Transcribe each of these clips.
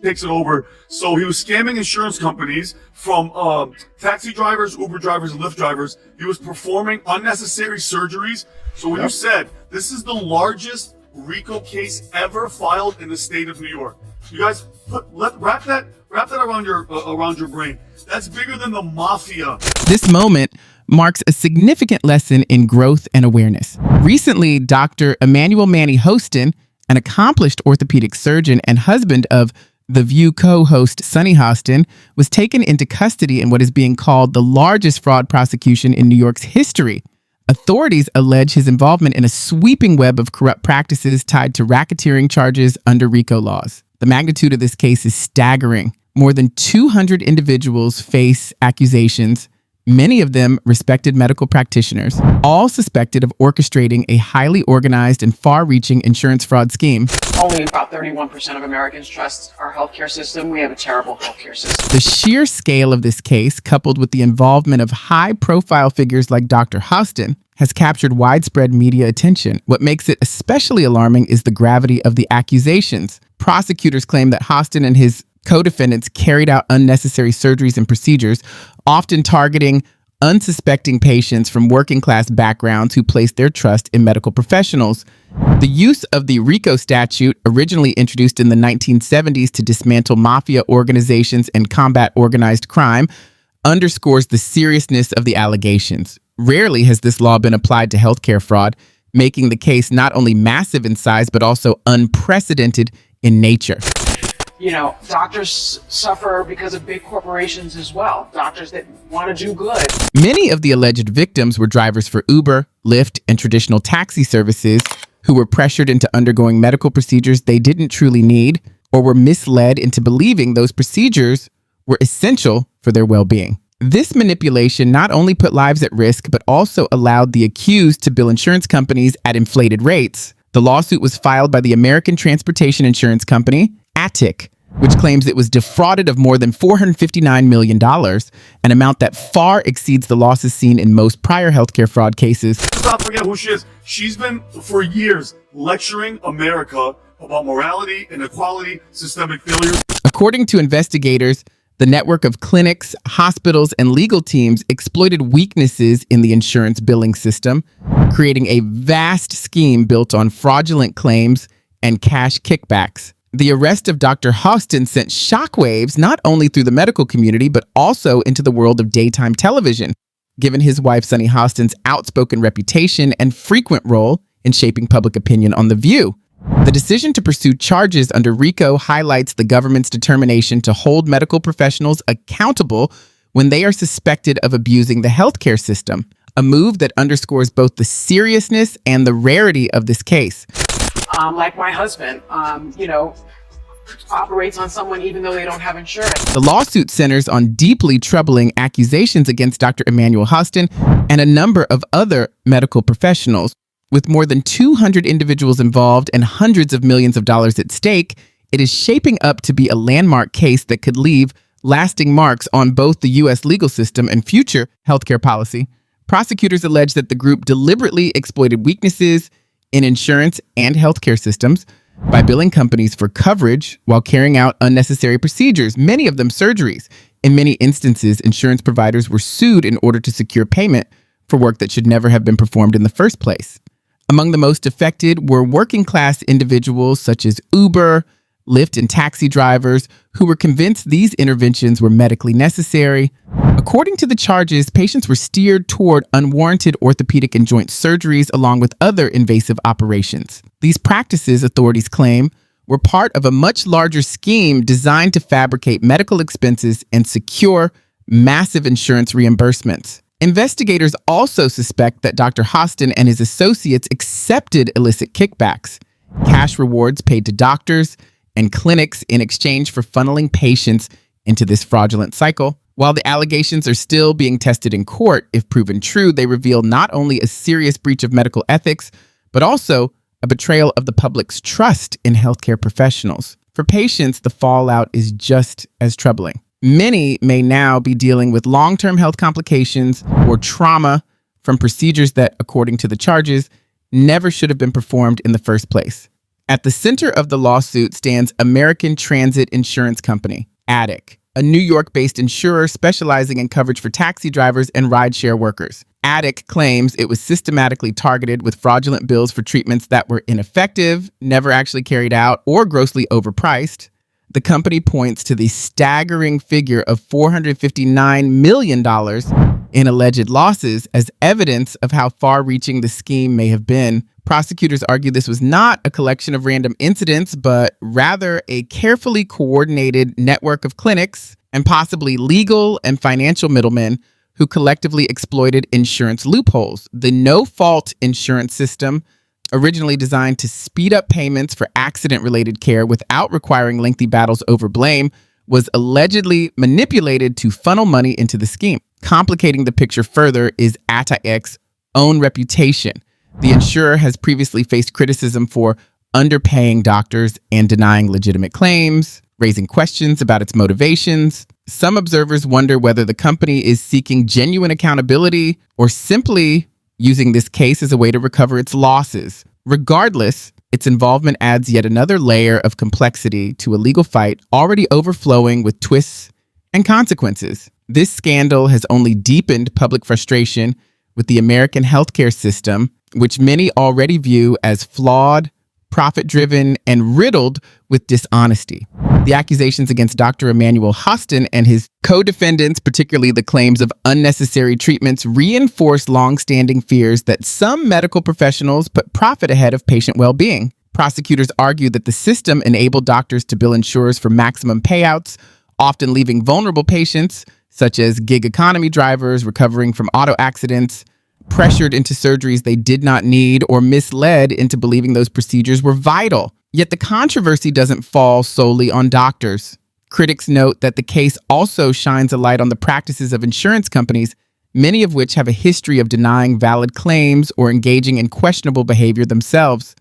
takes it over. So he was scamming insurance companies from taxi drivers, Uber drivers, and Lyft drivers. He was performing unnecessary surgeries. So when you said this is the largest RICO case ever filed in the state of New York, you guys wrap that around your brain. That's bigger than the mafia. This moment marks a significant lesson in growth and awareness. Recently, Dr. Emmanuel Manny Hostin, an accomplished orthopedic surgeon and husband of The View co-host Sunny Hostin, was taken into custody in what is being called the largest fraud prosecution in New York's history. Authorities allege his involvement in a sweeping web of corrupt practices tied to racketeering charges under RICO laws. The magnitude of this case is staggering. More than 200 individuals face accusations, many of them respected medical practitioners, all suspected of orchestrating a highly organized and far-reaching insurance fraud scheme. Only about 31% of Americans trust our healthcare system. We have a terrible healthcare system. The sheer scale of this case, coupled with the involvement of high-profile figures like Dr. Hostin, has captured widespread media attention. What makes it especially alarming is the gravity of the accusations. Prosecutors claim that Hostin and his co-defendants carried out unnecessary surgeries and procedures, often targeting unsuspecting patients from working-class backgrounds who placed their trust in medical professionals. The use of the RICO statute, originally introduced in the 1970s to dismantle mafia organizations and combat organized crime, underscores the seriousness of the allegations. Rarely has this law been applied to healthcare fraud, making the case not only massive in size, but also unprecedented in nature. You know, doctors suffer because of big corporations as well. Doctors that want to do good. Many of the alleged victims were drivers for Uber, Lyft, and traditional taxi services who were pressured into undergoing medical procedures they didn't truly need, or were misled into believing those procedures were essential for their well-being. This manipulation not only put lives at risk, but also allowed the accused to bill insurance companies at inflated rates. The lawsuit was filed by the American Transportation Insurance Company, ATIC, which claims it was defrauded of more than $459 million, an amount that far exceeds the losses seen in most prior healthcare fraud cases. Let's not forget who she is. She's been, for years, lecturing America about morality, inequality, systemic failure. According to investigators, the network of clinics, hospitals, and legal teams exploited weaknesses in the insurance billing system, creating a vast scheme built on fraudulent claims and cash kickbacks. The arrest of Dr. Hostin sent shockwaves not only through the medical community, but also into the world of daytime television, given his wife Sunny Hostin's outspoken reputation and frequent role in shaping public opinion on The View. The decision to pursue charges under RICO highlights the government's determination to hold medical professionals accountable when they are suspected of abusing the healthcare system, a move that underscores both the seriousness and the rarity of this case. Like my husband, operates on someone even though they don't have insurance. The lawsuit centers on deeply troubling accusations against Dr. Emmanuel Hostin and a number of other medical professionals. With more than 200 individuals involved and hundreds of millions of dollars at stake, it is shaping up to be a landmark case that could leave lasting marks on both the U.S. legal system and future healthcare policy. Prosecutors allege that the group deliberately exploited weaknesses in insurance and healthcare systems by billing companies for coverage while carrying out unnecessary procedures, many of them surgeries. In many instances, insurance providers were sued in order to secure payment for work that should never have been performed in the first place. Among the most affected were working-class individuals such as Uber, Lyft, and taxi drivers who were convinced these interventions were medically necessary. According to the charges, patients were steered toward unwarranted orthopedic and joint surgeries along with other invasive operations. These practices, authorities claim, were part of a much larger scheme designed to fabricate medical expenses and secure massive insurance reimbursements. Investigators also suspect that Dr. Hostin and his associates accepted illicit kickbacks, cash rewards paid to doctors and clinics in exchange for funneling patients into this fraudulent cycle. While the allegations are still being tested in court, if proven true, they reveal not only a serious breach of medical ethics, but also a betrayal of the public's trust in healthcare professionals. For patients, the fallout is just as troubling. Many may now be dealing with long-term health complications or trauma from procedures that, according to the charges, never should have been performed in the first place. At the center of the lawsuit stands American Transit Insurance Company, ATIC, a New York-based insurer specializing in coverage for taxi drivers and rideshare workers. ATIC claims it was systematically targeted with fraudulent bills for treatments that were ineffective, never actually carried out, or grossly overpriced. The company points to the staggering figure of $459 million in alleged losses as evidence of how far-reaching the scheme may have been. Prosecutors argue this was not a collection of random incidents, but rather a carefully coordinated network of clinics and possibly legal and financial middlemen who collectively exploited insurance loopholes. The no-fault insurance system, originally designed to speed up payments for accident-related care without requiring lengthy battles over blame, was allegedly manipulated to funnel money into the scheme. Complicating the picture further is ATIC's own reputation. The insurer has previously faced criticism for underpaying doctors and denying legitimate claims, raising questions about its motivations. Some observers wonder whether the company is seeking genuine accountability or simply using this case as a way to recover its losses. Regardless, its involvement adds yet another layer of complexity to a legal fight already overflowing with twists and consequences. This scandal has only deepened public frustration with the American healthcare system, which many already view as flawed, profit-driven, and riddled with dishonesty. The accusations against Dr. Emmanuel Hostin and his co-defendants, particularly the claims of unnecessary treatments, reinforce long-standing fears that some medical professionals put profit ahead of patient well-being. Prosecutors argue that the system enabled doctors to bill insurers for maximum payouts, often leaving vulnerable patients, such as gig economy drivers recovering from auto accidents, pressured into surgeries they did not need or misled into believing those procedures were vital. Yet the controversy doesn't fall solely on doctors. Critics note that the case also shines a light on the practices of insurance companies, many of which have a history of denying valid claims or engaging in questionable behavior themselves.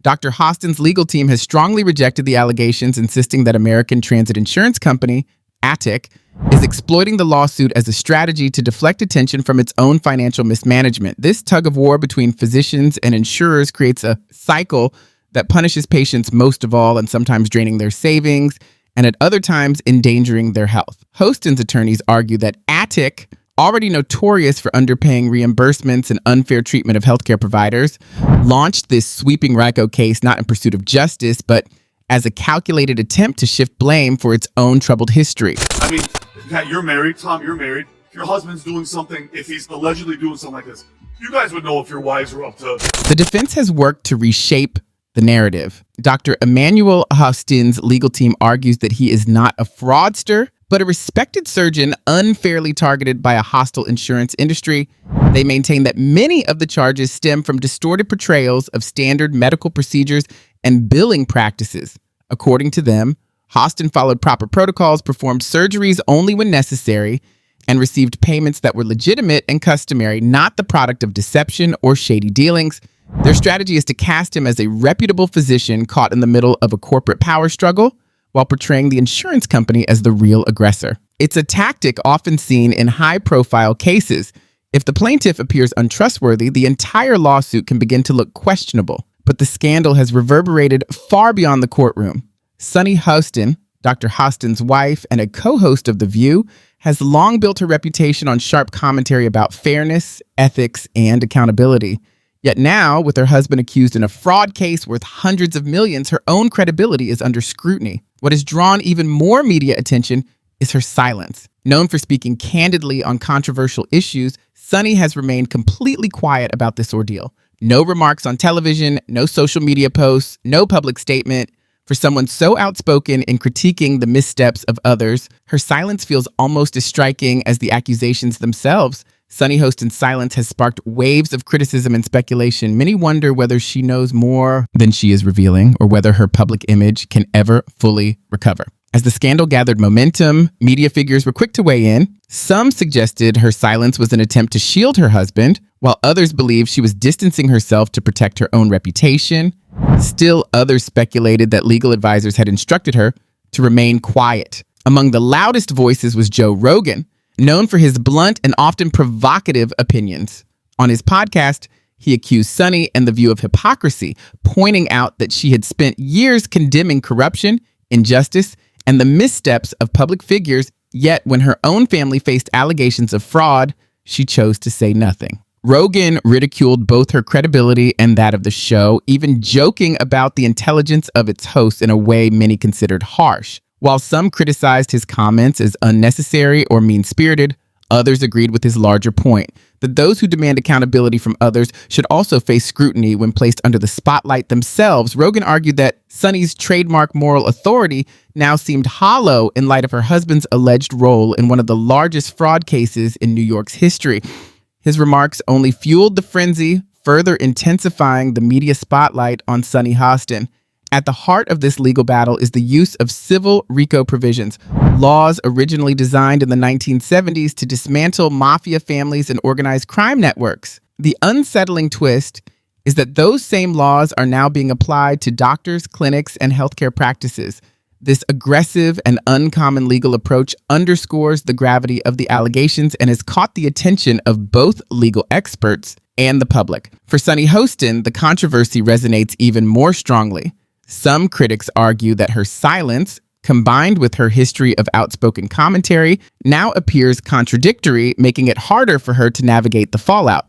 Dr. Hostin's legal team has strongly rejected the allegations, insisting that American Transit Insurance Company, ATIC, is exploiting the lawsuit as a strategy to deflect attention from its own financial mismanagement. This tug of war between physicians and insurers creates a cycle that punishes patients most of all, and sometimes draining their savings, and at other times endangering their health. Hostin's attorneys argue that ATIC, already notorious for underpaying reimbursements and unfair treatment of healthcare providers, launched this sweeping RICO case not in pursuit of justice, but as a calculated attempt to shift blame for its own troubled history. I mean, Pat, you're married. Tom, you're married. If your husband's doing something, if he's allegedly doing something like this, you guys would know if your wives were up to. The defense has worked to reshape the narrative. Dr. Emmanuel Hostin's legal team argues that he is not a fraudster, but a respected surgeon unfairly targeted by a hostile insurance industry. They maintain that many of the charges stem from distorted portrayals of standard medical procedures and billing practices. According to them, Hostin followed proper protocols, performed surgeries only when necessary, and received payments that were legitimate and customary, not the product of deception or shady dealings. Their strategy is to cast him as a reputable physician caught in the middle of a corporate power struggle, while portraying the insurance company as the real aggressor. It's a tactic often seen in high-profile cases. If the plaintiff appears untrustworthy, the entire lawsuit can begin to look questionable. But the scandal has reverberated far beyond the courtroom. Sunny Hostin, Dr. Hostin's wife and a co-host of The View, has long built her reputation on sharp commentary about fairness, ethics, and accountability. Yet now, with her husband accused in a fraud case worth hundreds of millions, her own credibility is under scrutiny. What has drawn even more media attention is her silence. Known for speaking candidly on controversial issues, Sunny has remained completely quiet about this ordeal. No remarks on television, no social media posts, no public statement. For someone so outspoken in critiquing the missteps of others, her silence feels almost as striking as the accusations themselves. Sunny Hostin's silence has sparked waves of criticism and speculation. Many wonder whether she knows more than she is revealing, or whether her public image can ever fully recover. As the scandal gathered momentum, media figures were quick to weigh in. Some suggested her silence was an attempt to shield her husband, while others believed she was distancing herself to protect her own reputation. Still, others speculated that legal advisors had instructed her to remain quiet. Among the loudest voices was Joe Rogan, known for his blunt and often provocative opinions. On his podcast, He accused Sunny and The View of hypocrisy, pointing out that she had spent years condemning corruption, injustice, and the missteps of public figures, yet when her own family faced allegations of fraud, she chose to say nothing. Rogan ridiculed both her credibility and that of the show, even joking about the intelligence of its hosts in a way many considered harsh. While some criticized his comments as unnecessary or mean-spirited, others agreed with his larger point that those who demand accountability from others should also face scrutiny when placed under the spotlight themselves. Rogan argued that Sunny's trademark moral authority now seemed hollow in light of her husband's alleged role in one of the largest fraud cases in New York's history. His remarks only fueled the frenzy, further intensifying the media spotlight on Sunny Hostin. At the heart of this legal battle is the use of civil RICO provisions, laws originally designed in the 1970s to dismantle mafia families and organized crime networks. The unsettling twist is that those same laws are now being applied to doctors, clinics, and healthcare practices. This aggressive and uncommon legal approach underscores the gravity of the allegations and has caught the attention of both legal experts and the public. For Sunny Hostin, the controversy resonates even more strongly. Some critics argue that her silence, combined with her history of outspoken commentary, now appears contradictory, making it harder for her to navigate the fallout.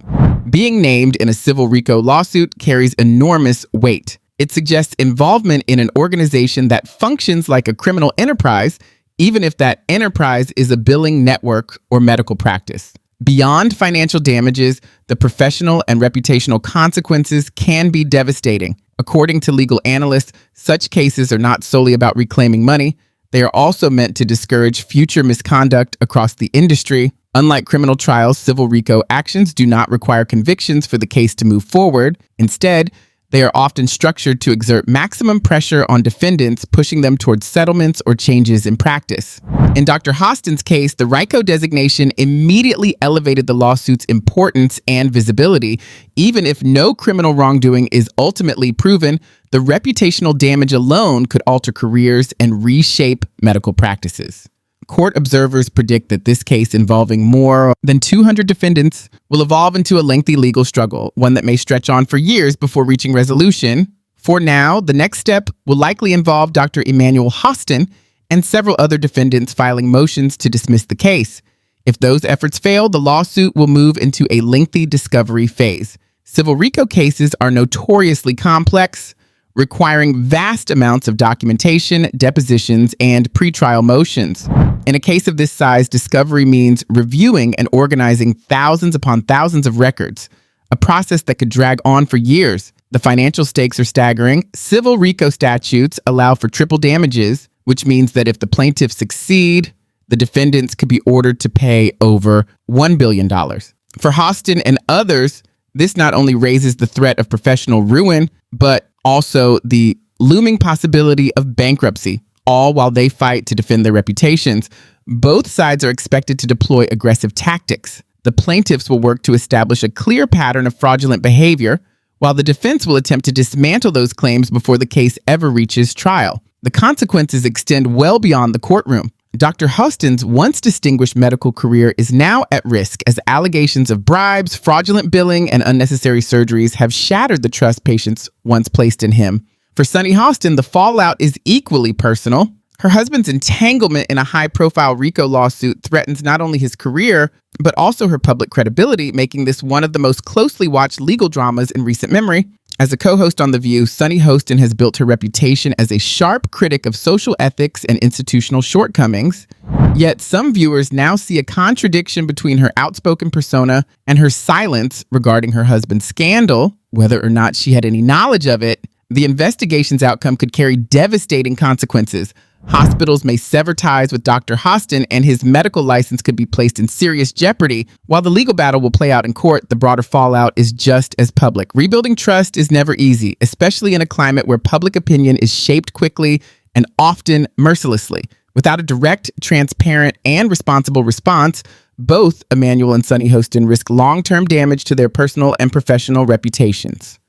Being named in a civil RICO lawsuit carries enormous weight. It suggests involvement in an organization that functions like a criminal enterprise, even if that enterprise is a billing network or medical practice. Beyond financial damages, the professional and reputational consequences can be devastating. According to legal analysts, such cases are not solely about reclaiming money. They are also meant to discourage future misconduct across the industry. Unlike criminal trials, civil RICO actions do not require convictions for the case to move forward. Instead, they are often structured to exert maximum pressure on defendants, pushing them towards settlements or changes in practice. In Dr. Hostin's case, the RICO designation immediately elevated the lawsuit's importance and visibility. Even if no criminal wrongdoing is ultimately proven, the reputational damage alone could alter careers and reshape medical practices. Court observers predict that this case, involving more than 200 defendants, will evolve into a lengthy legal struggle, one that may stretch on for years before reaching resolution. For now, the next step will likely involve Dr. Emmanuel Hostin and several other defendants filing motions to dismiss the case. If those efforts fail, the lawsuit will move into a lengthy discovery phase. Civil RICO cases are notoriously complex, requiring vast amounts of documentation, depositions, and pretrial motions. In a case of this size, discovery means reviewing and organizing thousands upon thousands of records, a process that could drag on for years. The financial stakes are staggering. Civil RICO statutes allow for triple damages, which means that if the plaintiffs succeed, the defendants could be ordered to pay over $1 billion. For Hostin and others, this not only raises the threat of professional ruin, but also the looming possibility of bankruptcy, all while they fight to defend their reputations. Both sides are expected to deploy aggressive tactics. The plaintiffs will work to establish a clear pattern of fraudulent behavior, while the defense will attempt to dismantle those claims before the case ever reaches trial. The consequences extend well beyond the courtroom. Dr. Hostin's once distinguished medical career is now at risk as allegations of bribes, fraudulent billing, and unnecessary surgeries have shattered the trust patients once placed in him. For Sunny Hostin, the fallout is equally personal. Her husband's entanglement in a high-profile RICO lawsuit threatens not only his career, but also her public credibility, making this one of the most closely watched legal dramas in recent memory. As a co-host on The View, Sunny Hostin has built her reputation as a sharp critic of social ethics and institutional shortcomings. Yet some viewers now see a contradiction between her outspoken persona and her silence regarding her husband's scandal. Whether or not she had any knowledge of it, the investigation's outcome could carry devastating consequences. Hospitals may sever ties with Dr. Hostin, and his medical license could be placed in serious jeopardy. While the legal battle will play out in court, the broader fallout is just as public. Rebuilding trust is never easy, especially in a climate where public opinion is shaped quickly and often mercilessly. Without a direct, transparent, and responsible response, both Emmanuel and Sunny Hostin risk long-term damage to their personal and professional reputations.